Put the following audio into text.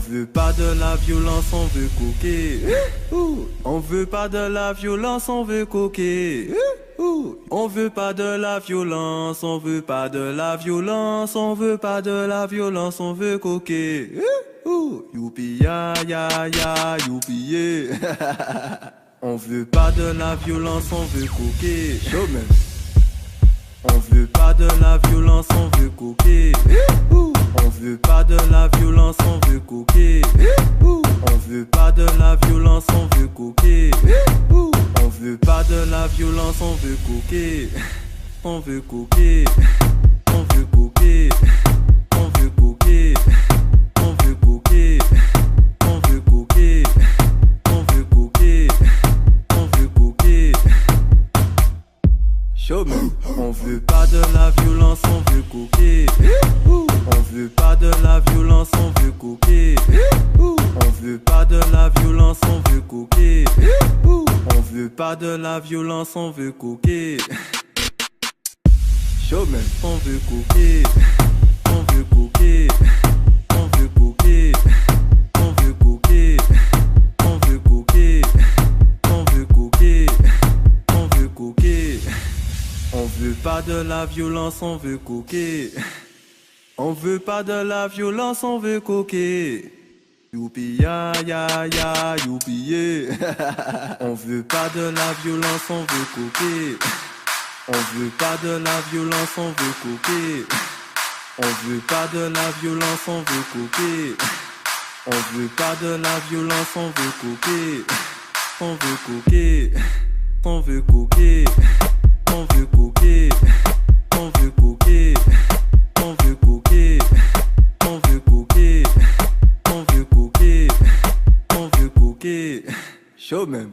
veut pas de la violence, on veut coquer. On veut pas de la violence, on veut coquer. On veut pas de la violence, on veut pas de la violence, on veut pas de la violence, on veut coquer. Youpi ya ya ya, youpi yeah. On veut pas de la violence, on veut coquer. Showman. On veut pas de la violence, on veut coquer. On veut pas de la violence, on veut coquer. On veut pas de la violence, on veut coquer. On veut pas de la violence, on veut coquer. On veut coquer. On veut coquer. On veut coquer. On veut coquer. On veut coquer. On veut coquer. On veut coquer. Showman. On veut pas de la violence, on veut coquer. On veut pas de la violence, on veut coquer. On veut pas de la violence, on veut coquer. On veut pas de la violence, on veut coquer. Showman. On veut coquer. On veut coquer. On veut coquer. On veut coquer. On veut coquer. On veut coquer. On veut coquer. On veut pas de la violence, on veut coquer. On veut pas de la violence, on veut coquer. Youpi ya ya ya, youpi yeah. On veut pas de la violence, on veut coquer. On veut pas de la violence, on veut coquer. On veut pas de la violence, on veut coquer. On veut pas de la violence, on veut coquer. On veut coquer. On veut coquer. On veut coquer. On veut coquer. On veut coquer. On veut coquer. On veut coquer. On veut coquer. Showman.